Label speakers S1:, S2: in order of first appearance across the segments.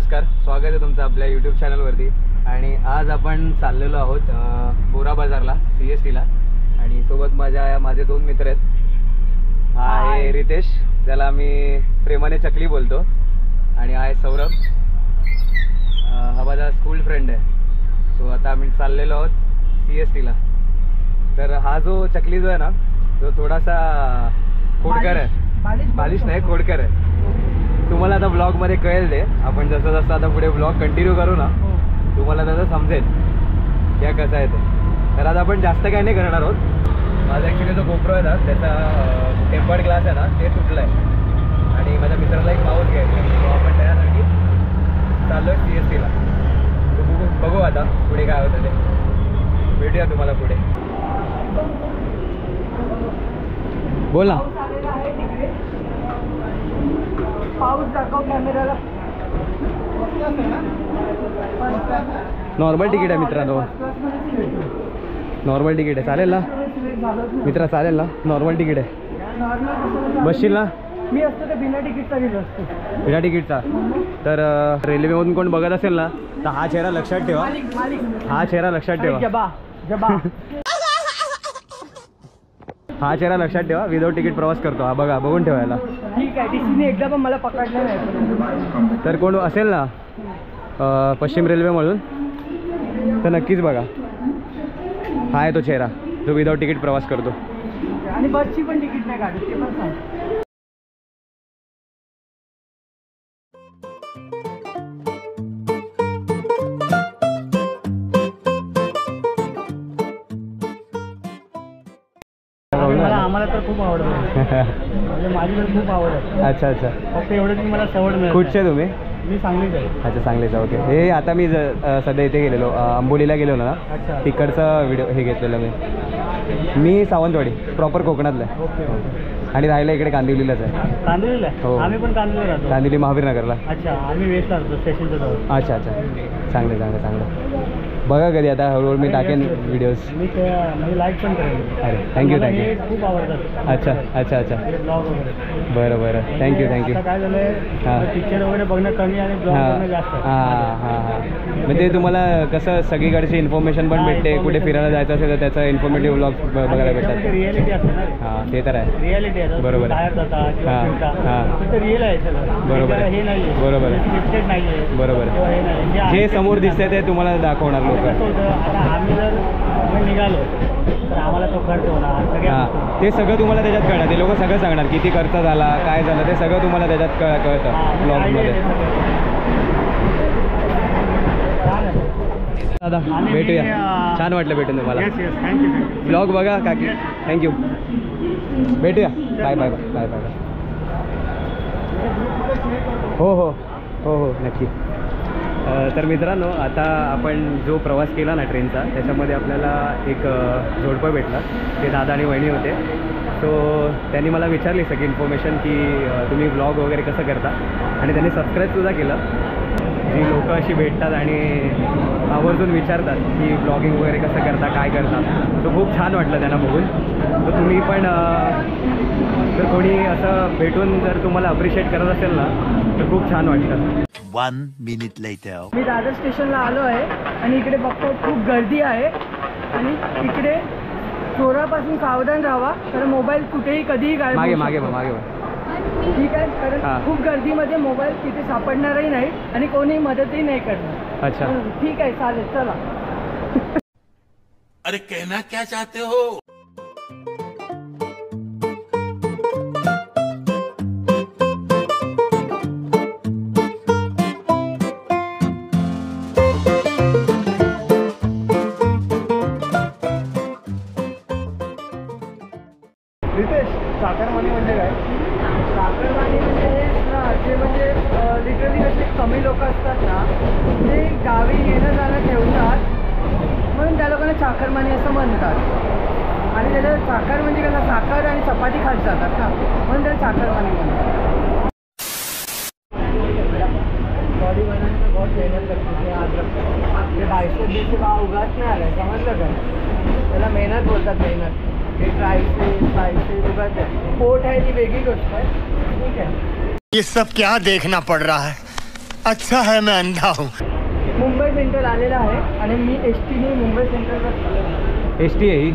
S1: नमस्कार, स्वागत आहे तुमचं आपल्या यूट्यूब चॅनलवरती। आणि आज आपण चाललेलो आहोत बोरा बाजारला, CSTला। आणि सोबत माझे दोन मित्र आहेत। हा आहे रितेश, ज्याला मी प्रेमाने चकली बोलतो, आणि आहे सौरभ, हा माझा स्कूल फ्रेंड आहे। सो आता आम्ही चाललेलो आहोत CSTला। तर हा जो चकली जो आहे ना, तो थोडासा खोडकर आहे, बालिश नाही, खोडकर आहे। तुम्हाला आता ब्लॉग मध्ये कळेल ते, आपण जसं जसं आता पुढे ब्लॉग कंटिन्यू करू ना, तुम्हाला तसं समजेल क्या कसं आहे ते। तर आता आपण जास्त काही नाही करणार आहोत। माझा ॲक्च्युली जो GoPro आहे ना, त्याचा टेम्पर्ड ग्लास आहे ना, ते तुटलं आहे, आणि माझ्या मित्राला एक माऊस घ्यायचा आहे। तो आपण त्यासाठी चाललो आहे CSTला। बघू आता पुढे काय होतं ते, भेटूया तुम्हाला पुढे। बोल ना, पाऊस दाखव कॅमेराला। नॉर्मल तिकीट आहे मित्रांनो, नॉर्मल तिकीट आहे, चालेल ना मित्रा, चालेल ना? नॉर्मल तिकीट आहे, बसशील ना? मी असतो तर बिना तिकीटचा गेलो असतो, बिना तिकीटचा। तर रेल्वेमधून कोण बघत असेल ना, तर हा चेहरा लक्षात ठेवा, हा चेहरा लक्षात ठेवा, हा चेहरा लक्षात ठेवा। विदाउट तिकीट प्रवास करतो हा, बघा, बघून ठेवायला। ठीक आहे, टीसीने एकदा पण मला पकडलं नाही। तर कोण असेल ना पश्चिम रेल्वेमधून, तर नक्कीच बघा, हा आहे तो चेहरा जो विदाउट तिकीट प्रवास करतो। आणि बसची पण तिकीट नाही काढत, ते पण सांग। आम्हाला तर खूप आवडतं, म्हणजे माझी पण खूप आवड आहे। अच्छा अच्छा, फक्त एवढं की मला सवड मिळाली। कुठचे तुम्ही? मी सांगलीच आहे। अच्छा, सांगलीच, ओके। हे आता मी सध्या इथे गेलेलो, अंबोलीला गेलो ना, तिकडचा व्हिडिओ हे घेतलेलं मी सावंतवाडी प्रॉपर कोकणातलं आहे। ओके। आणि राहायला इकडे कांदिवलीलाच आहे। कांदिवलीला? हो, आम्ही पण कांदिवली राहतो, कांदिवली महावीर नगरला। अच्छा, आम्ही वेस्टला राहतो, स्टेशनच्या जवळ। अच्छा अच्छा, चांगलं चांगलं चांगलं। बघा कधी आता हळूहळू मी टाकेन व्हिडिओज, मी लाईक पण करेन। अरे थँक्यू थँक्यू, खूप आवडतात। अच्छा अच्छा अच्छा, ब्लॉग वगैरे। बरं बरं, थँक्यू थँक्यू। काय झालं, हां, पिक्चर वगैरे बघणं कमी आणि ब्लॉग बघणं जास्त। हां हां हां, म्हणजे तुम्हाला कसं सगळीकडची इन्फॉर्मेशन पण भेटते, कुठे फिरायला जायचं असेल तर त्याचं इन्फॉर्मेटिव्ह ब्लॉग बघायला भेटतात। रिॲलिटी असते ना। हां, ते तर आहे, रिॲलिटी आहे, बरोबर, बाहेर जातात। हां हां, रिअल आहे सगळं, बरोबर, हे नाही, बरोबर आहे, बरोबर, जे समोर दिसतंय ते तुम्हाला दाखवणार लोक। आता आम्ही जर निघालो तर आम्हाला तो खर्च होणार, हां, ते सगळं तुम्हाला त्याच्यात कळणार, ते लोक सगळं सांगणार, किती खर्च झाला, काय झालं, ते सगळं तुम्हाला त्याच्यात कळतं ब्लॉगमध्ये। दादा भेटूया, छान वाटलं भेटून तुम्हाला। ब्लॉग बघा काकी, थँक्यू, भेटूया, bye bye bye bye bye. हो हो हो हो, नक्की। तर मित्रांनो, आता आपण जो प्रवास केला ना ट्रेनचा, त्याच्यामध्ये आपल्याला एक जोडपं भेटलं, ते दादा आणि वहिनी होते। सो त्यांनी मला विचारली सगळी इन्फॉर्मेशन की तुम्ही ब्लॉग वगैरे कसं करता, आणि त्यांनी सबस्क्राईबसुद्धा केलं। जी लोकं अशी भेटतात आणि आवर्जून विचारतात की ब्लॉगिंग वगैरे कसं करता, काय करता, तो खूप छान वाटलं त्यांना बघून। तर तुम्ही पण जर कोणी असं भेटून जर तुम्हाला अप्रिशिएट करत असेल ना, तर खूप छान वाटतं।
S2: 1 minute later.
S3: मी दादर स्टेशनला आलो आहे, आणि इकडे बघतो खूप गर्दी आहे, आणि इकडे चोरापासून सावधान राहावा, कारण मोबाईल कुठेही कधीही गायब
S1: मागे
S3: होऊ
S1: मागे
S3: शकतो।
S1: मागे,
S3: ठीक आहे, कारण खूप गर्दीमध्ये मोबाईल तिथे सापडणारही नाही, आणि कोणी मदतही नाही करणार।
S1: अच्छा,
S3: ठीक आहे, चालेल, चला।
S2: अरे कहना क्या चाहते हो?
S1: रितेश, चाकरमानी म्हणजे काय?
S3: चाकरमानी म्हणजे लिटरली असे कमी लोक असतात ना, ते गावी येणं जाणं ठेवतात, म्हणून त्या लोकांना चाकरमानी असं म्हणतात। आणि त्याला चाकर म्हणजे कसं, साखर आणि चपाती खात जातात ना, म्हणून त्याला चाकरमानी म्हणतात। बॉडी बनाने बहुत मेहनत करते हैं, आज बायसेप जैसे भाव उगाच नाही आलाय, समजलं का? त्याला मेहनत बोलतात, मेहनत। हे ट्रायसेप उगाच पोट आहे ती वेगळी गोष्ट आहे, ठीक आहे।
S2: ये सब क्या देखना पड़ रहा है? अच्छा है मैं अंधा हूँ.
S3: मुंबई सेंट्रल आलेला आहे आणि मी एस टीने मुंबई सेंट्रलला
S1: एस टी आहे ही.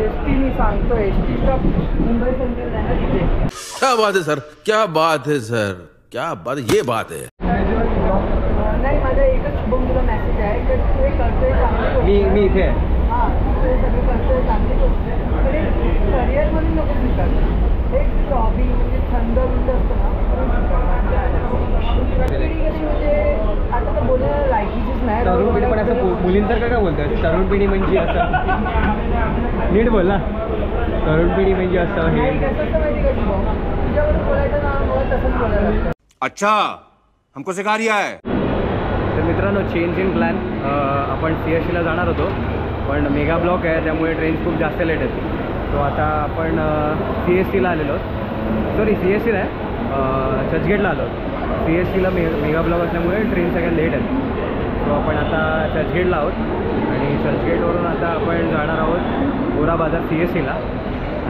S3: एस टीने सांगतो S T stop Mumbai central आहे ना तिथे.
S2: क्या बात है सर, क्या बात है सर, क्या बात, ये बात है.
S3: नाही माझा एकच शुभम तुला मेसेज आहे की तू हे करतोय चांगली गोष्ट.
S1: मी इथे आहे.
S3: हां तू हे सगळं करतोय चांगली गोष्ट आहे. पण एक करिअर म्हणून नको स्वीकार. एक हॉबी म्हणजे छंद बिंद असतो ना म्हणजे आता तर बोलायला लायकीचीच नाही.
S1: तरुण पिढी पण असं मुलींसारखं का बोलतात? तरुण पिढी म्हणजे असं नीट बोल ना. तरुण पिढी म्हणजे असं हे
S3: कसं असतं माहिती का शुभम, तुझ्याबरोबर बोलायचं ना मला तसंच बोलायला लागतं.
S2: अच्छा, हमको सिखा रिया है.
S1: तर मित्रांनो, चेंज इन प्लॅन. आपण CSTला जाणार होतो पण मेगा ब्लॉक आहे त्यामुळे ट्रेन्स खूप जास्त लेट आहेत. सो आता आपण CSTला आलेलो आहोत. सॉरी CSTला आहे, चर्चगेटला आलो. CSTला मेगा ब्लॉक असल्यामुळे ट्रेन सगळ्या लेट आहेत. सो आपण आता चर्चगेटला आहोत आणि चर्चगेटवरून आता आपण जाणार आहोत गोरा बाजार CSTला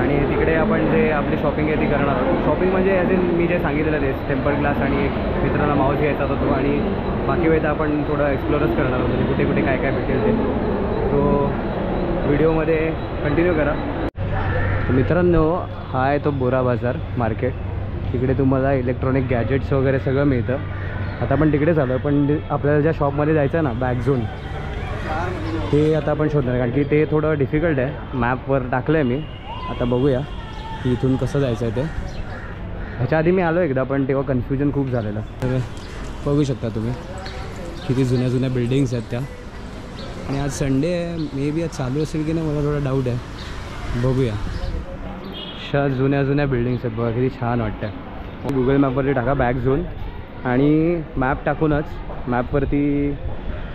S1: आणि तिकडे आपण जे आपली शॉपिंग आहे ती करणार आहोत. शॉपिंग म्हणजे ॲज इन मी जे सांगितलेलं ते टेम्पर ग्लास आणि एक मित्राला माऊस घ्यायचा होतो आणि बाकी वेळेत आपण थोडं एक्सप्लोरच करणार आहोत, म्हणजे कुठे कुठे काय काय भेटेल ते. सो व्हिडिओमध्ये कंटिन्यू करा. मित्रांनो, हा आहे तो बोरा बाजार मार्केट. तिकडे तुम्हाला इलेक्ट्रॉनिक गॅजेट्स वगैरे सगळं मिळतं. आता आपण तिकडेच आलो पण आपल्याला ज्या शॉपमध्ये जायचं ना बॅग झोन, ते आता आपण शोधणार कारण की ते थोडं डिफिकल्ट आहे. मॅपवर टाकलं आहे मी. आता बघूया की इथून कसं जायचं आहे ते. ह्याच्या आधी मी आलो एकदा पण तेव्हा कन्फ्युजन खूप झालेलं. तर बघू शकता तुम्ही किती जुन्या जुन्या बिल्डिंग्स आहेत त्या. आणि आज संडे आहे, मे बी आज चालू असेल की नाही मला थोडा डाऊट आहे. बघूया. अशा जुन्या जुन्या बिल्डिंग्स आहेत बघा, किती छान वाटतं. गुगल मॅपवरती टाका बॅग झोन आणि मॅप टाकूनच मॅपवरती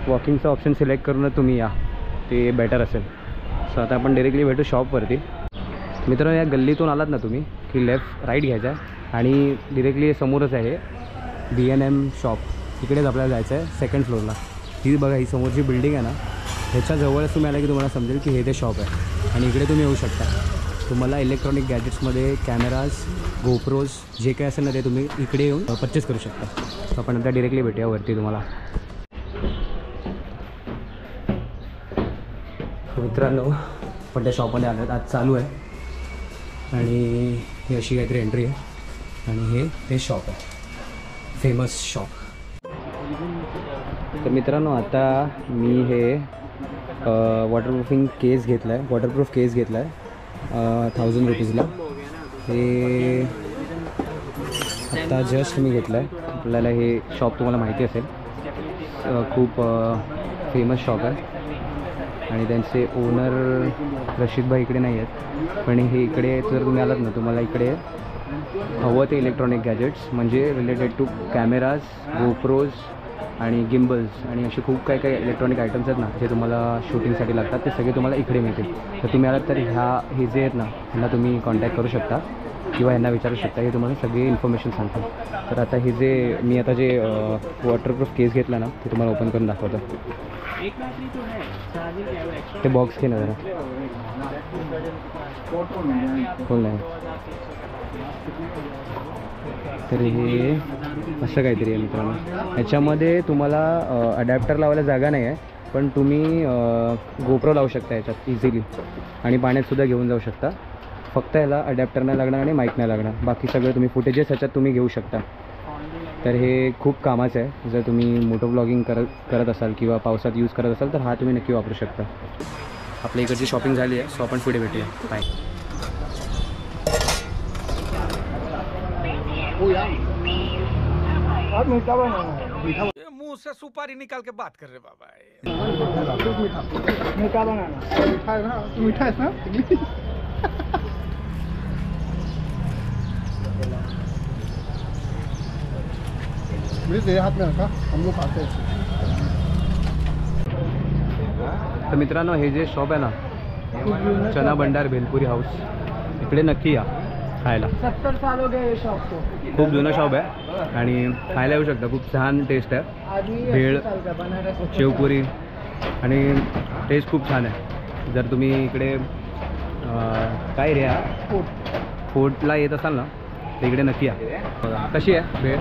S1: वॉकिंगचं ऑप्शन सिलेक्ट करूनच तुम्ही या, ते बेटर असेल. सो आता आपण डायरेक्टली भेटू शॉपवरती. मित्रांनो, या गल्लीतून आलात ना तुम्ही की लेफ्ट राईट घ्यायचा आहे आणि डिरेक्टली समोरच आहे B&M शॉप. तिकडेच आपल्याला जायचं आहे सेकंड फ्लोअरला. ही बघा, ही समोरची बिल्डिंग आहे ना, ह्याच्याजवळच तुम्ही आला की तुम्हाला समजेल की हे ते शॉप आहे. आणि इकडे तुम्ही येऊ शकता. तुम्हाला इलेक्ट्रॉनिक गॅजेट्समध्ये कॅमेराज, गोप्रोज जे काय असेल ना ते तुम्ही इकडे येऊन परचेस करू शकता. तर आपण आता डिरेक्टली भेटूया वरती तुम्हाला. मित्रांनो, पण त्या शॉपमध्ये आलो. आज चालू आहे आणि ही अशी काहीतरी एंट्री आहे आणि हे ते शॉप आहे, फेमस शॉप. तर मित्रांनो, आता मी हे वॉटरप्रूफिंग केस घेतला आहे, वॉटरप्रूफ केस घेतला आहे 1000 रुपीजला. हे आत्ता जस्ट मी घेतलं आहे. आपल्याला हे शॉप तुम्हाला माहिती असेल, खूप फेमस शॉप आहे आणि त्यांचे ओनर रशीदभाई इकडे नाही आहेत. पण हे इकडे जर तुम्ही आलात ना, तुम्हाला इकडे हवं ते इलेक्ट्रॉनिक गॅजेट्स म्हणजे रिलेटेड टू कॅमेराज, गोप्रोज आणि गिम्बल्स आणि असे खूप काही काही इलेक्ट्रॉनिक आयटम्स आहेत ना जे तुम्हाला शूटिंगसाठी लागतात, ते सगळे तुम्हाला इकडे मिळतील. तर तुम्ही आलात तर हे जे आहेत ना, ह्यांना तुम्ही कॉन्टॅक्ट करू शकता किंवा ह्यांना विचारू शकता. हे तुम्हाला सगळी इन्फॉर्मेशन सांगतात. तर आता हे जे मी आता जे वॉटरप्रूफ केस घेतला ना, ते तुम्हाला ओपन करून दाखवतो. ते बॉक्स घे ना जरा. खोल नाही. तर हे असं काहीतरी आहे मित्रांनो. ह्याच्यामध्ये तुम्हाला अडॅप्टर लावायला जागा नाही आहे, पण तुम्ही गोप्रो लावू शकता ह्याच्यात इझिली आणि पाण्यातसुद्धा घेऊन जाऊ शकता. फक्त ह्याला अडॅप्टर नाही लागणार आणि माईक नाही लागणार. बाकी सगळं तुम्ही फुटेजेस ह्याच्यात तुम्ही घेऊ शकता. तर हे खूप कामाचं आहे. जर तुम्ही मोटो ब्लॉगिंग करत असाल किंवा पावसात यूज करत असाल तर हा तुम्ही नक्की वापरू शकता. आपल्या इकडची शॉपिंग झाली आहे, सो आपण पुढे भेटूया. बाय.
S2: मुंह से सुपारी निकाल के बात कर रहे बाबा.
S3: मीठा बनाना. मीठा है ना, मीठा है ना. मेरे हाथ में रखा, हम लोग खाते हैं.
S1: तर मित्रांनो, हे जे शॉप आहे ना, चना भंडार भेलपुरी हाऊस, इकडे नक्की या खायला. 70 साल हो गए शॉप को. खूप जुनं शॉप आहे आणि खायला येऊ शकता. खूप छान टेस्ट आहे. भेळ, शेवपुरी आणि टेस्ट खूप छान आहे. जर तुम्ही इकडे काय रे फोर्टला येत असाल ना, तर इकडे नक्की या. कशी आहे भेळ?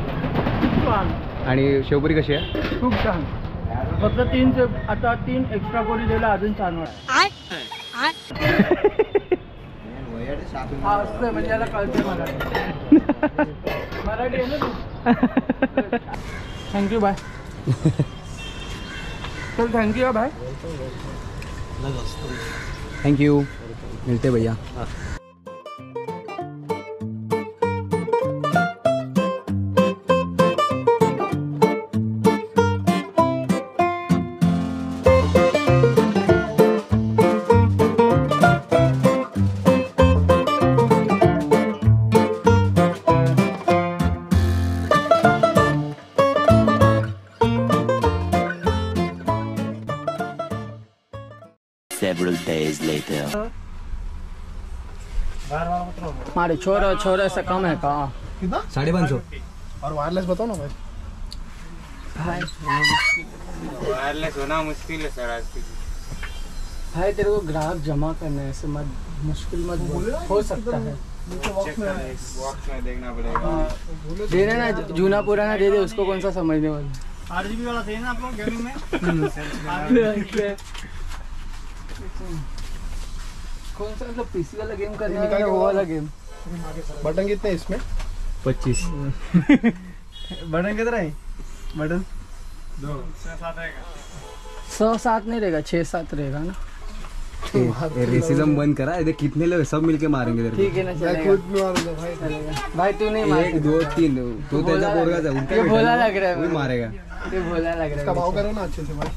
S1: आणि शेवपुरी कशी आहे?
S3: खूप छान. फक्त 3 आता 3 एक्स्ट्रा पोरी दिला अजून छान वाटतं. हा असतं म्हणजे याला कळते मराठी. मराठी आहे ना तू. Thank you bye. चल थँक्यू बाय.
S1: थँक्यू. मिळते भैया.
S4: Several days later.
S3: हमारे छोरा से कम है का?
S1: 550.
S5: और वायरलेस बताओ ना भाई.
S6: वायरलेस होना मुश्किल है सर आज की.
S3: भाई तेरे को ग्राहक जमा करना है, मत मुश्किल मत बोल. हो सकता है.
S6: बॉक्स में देखना पड़ेगा.
S3: देना ना, जूना पुराना दे दे उसको, कौन सा समझने वाला.
S6: RGB वाला चाहिए ना आपको गेमिंग में.
S3: कौन सा मतलब पीसी वाला गेम करने वाला है, वो वाला गेम.
S5: बटन कितने हैं इसमें?
S1: 25.
S5: बटन कितना है? बटन
S6: 2-7 रहेगा.
S3: 100-7 नहीं रहेगा, 6-7 रहेगा ना.
S1: रेसिज्म बंद करा. इधर कितने लोग सब मिलके मारेंगे तेरे
S3: ठीक है ना,
S5: मैं
S3: चलेगा.
S5: खुद मारूंगा भाई.
S3: चलेगा भाई. तू नहीं
S1: को.
S3: मार.
S1: 1 2 3. तो त्याचा पोरगा जा उलटा
S3: ये भोला
S1: बैठा
S3: लग रहा है.
S1: वो मारेगा.
S3: ये भोला लग
S5: इसका भाव
S3: रहा है.
S5: करो ना अच्छे से भाई.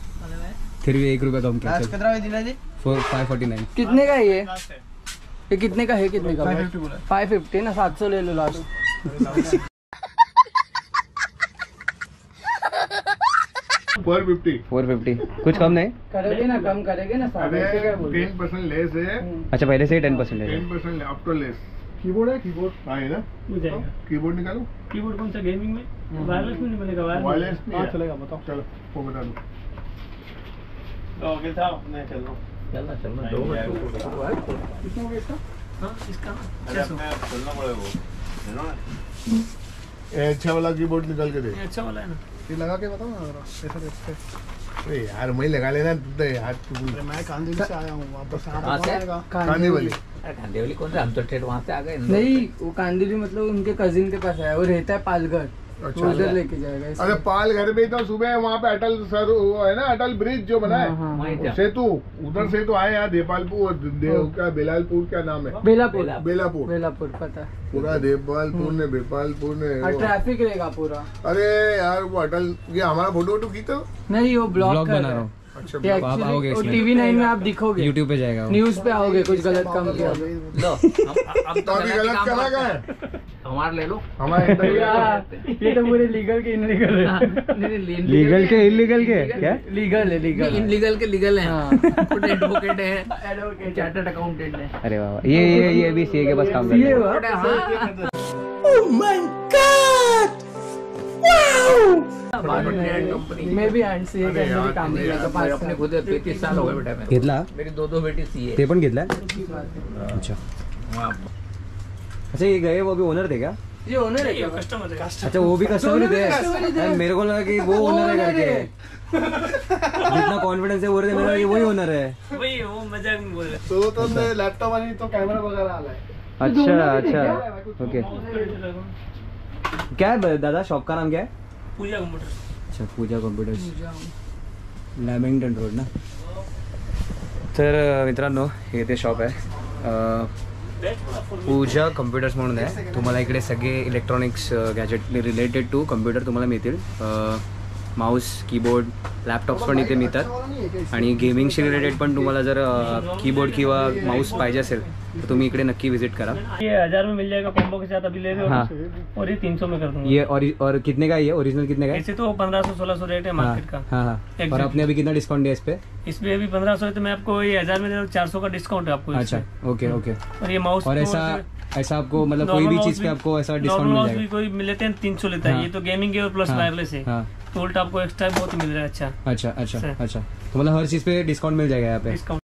S1: फिर भी 1 रुपया कम किया. चल.
S6: कितना दिला जी?
S1: 549.
S3: कितने का है ये? ये कितने का है? कितने का?
S5: 550 बोला.
S3: 550 ना. 700 ले लो लास्ट.
S1: 450. कुछ कम नहीं?
S3: करेगी ना, कम करेगी ना.
S7: अरे
S3: ऐसे क्या बोल रहे हो?
S7: 10% लेस है.
S1: अच्छा पहले से ही 10% है.
S7: 10% आफ्टर लेस.
S5: कीबोर्ड है. कीबोर्ड
S7: हाँ है ना.
S6: हो जाएगा.
S7: कीबोर्ड निकालो.
S6: कीबोर्ड कौन सा गेमिंग में? वायरलेस में नहीं बनेगा.
S7: वायरलेस नहीं
S5: हाँ
S7: है.
S5: चलेगा बताओ.
S7: चलो वो बता दो.
S6: ओके था मैं चल रहा हूं.
S5: कितना हो गया इसका?
S6: हां इसका
S7: चलना पड़ेगा वो. ये अच्छा वाला कीबोर्ड निकाल के दे.
S6: अच्छा वाला है ना.
S5: ये लगा के बताओ ना जरा. ऐसा देखते.
S7: अरे यार मैं लगा लेना तू तो यार तू.
S5: मैं कांदिवली से आया हूँ वापस.
S8: कहाँ से?
S7: खाने वाली.
S8: कांदिवली कौन से? हम तो ठेठ वहाँ से आ गए.
S3: नहीं, वो कांदिवली मतलब उनके कजिन के पास है. वो रहता है पालघर.
S7: अच्छा.
S3: वो उधर लेके जाएगा इसको.
S7: अरे पाल घर में तो सुबह वहाँ पे अटल सर वो है ना अटल ब्रिज जो बना है.
S3: हाँ, हाँ.
S8: वहीं था.
S7: सेतु उधर से तो आए यार देपालपुर क्या बेलालपुर क्या नाम है.
S3: बेलापुर.
S7: बेलापुर.
S3: बेलापुर पता है.
S7: पूरा देपालपुर ने बेपालपुर ने
S3: और ट्रैफिक रहेगा पूरा.
S7: अरे यार वो अटल ये हमारा फोटो की तो.
S3: नहीं, वो ब्लॉग
S1: ब्लॉग
S3: कर
S1: बना
S3: रहा
S1: रहा
S3: है.
S1: हूँ.
S7: अच्छा
S3: ये
S1: आप आओगे
S3: actually वो
S1: इसमें?
S3: TV9 में आप दिखोगे.
S1: YouTube पे जाएगा वो.
S3: न्यूज पे आओगे कुछ गलत काम किया.
S8: लो हम
S7: तो अभी गलत करा क्या है.
S8: हमारे ले लो.
S7: हमारे
S3: ये तो पूरे लीगल के इनलीगल है.
S1: लीगल के इलीगल के क्या?
S3: लीगल है, लीगल.
S8: इनलीगल के लीगल है.
S3: हाँ.
S8: एडवोकेट है.
S3: एडवोकेट.
S8: चार्टर्ड अकाउंटेंट है.
S1: अरे वाह. ये भी सीए के पास काम करता
S3: ये
S1: है.
S3: हुआ.
S8: कंपनी
S3: मैं भी एंड सीए के अंदर ही काम
S7: अरे
S3: किया
S7: यार,
S3: था.
S8: मेरे अपने खुद 33 साल हो गए बेटा. मेरे
S1: घेतला.
S8: मेरी दो बेटी सीए.
S1: ते पण घेतलाय. अच्छा. अच्छा ये गए वो भी ओनर थे क्या?
S3: ये ओनर है क्या?
S6: कस्टमर है.
S1: अच्छा वो भी कस्टमर थे. अरे मेरे को लगा कि वो ओनर है करके. जितना कॉन्फिडेंस है बोल रहे थे मेरा कि वही ओनर है.
S6: वही वो मजाक में बोल रहे.
S5: तो लॅपटॉप आणि तो कॅमेरा वगैरे आलाय.
S1: अच्छा. ओके. क्या है दादा शॉप का नाम क्या है?
S6: पूजा कंप्यूटर.
S1: अच्छा पूजा कॉम्प्युटर्स. लॅमिंग्टन रोड ना. तर मित्रांनो हे ते शॉप आहे पूजा कम्प्युटर्स म्हणून आहे. तुम्हाला इकडे सगळे electronics gadget related to computer तुम्हाला मिळतील. माऊस कीबोर्ड लॅपटॉप्स पण इथे मिळतात आणि गेमिंगशी रिलेटेड पण तुम्हाला जर कीबोर्ड किंवा माऊस पाहिजे असेल तर तुम्ही इकडे नक्की विजिट करा.
S6: ये 1000 में मिल जाएगा कॉम्बो के साथ अभी ले रहे हो.
S1: हाँ.
S6: और ये 300 में कर दूंगा.
S1: ये और कितने का है ये ओरिजिनल कितने का है?
S6: ऐसे तो 1500-1600 रेट है मार्केट का.
S1: हाँ हाँ. और आपने अभी कितना डिस्काउंट दिया इस पे?
S6: इसमें अभी 1500 है तो मैं आपको ये 1000 में दे रहा हूँ. 400 का डिस्काउंट है आपको.
S1: अच्छा ओके ओके.
S6: और ये माउस
S1: और ऐसा आपको मतलब कोई भी चीज पे आपको ऐसा डिस्काउंट मिल
S6: भी
S1: जाएगा?
S6: कोई लेते हैं 300 लेता है.
S1: हाँ.
S6: ये तो गेमिंग है और प्लस
S1: हाँ.
S6: वायरलेस है.
S1: हाँ.
S6: तो उल्टा आपको एक्स्ट्रा बहुत मिल रहा है. अच्छा
S1: अच्छा अच्छा
S6: सर.
S1: अच्छा. तो मतलब हर चीज पे डिस्काउंट मिल जाएगा यहाँ पे.
S6: डिस्काउंट.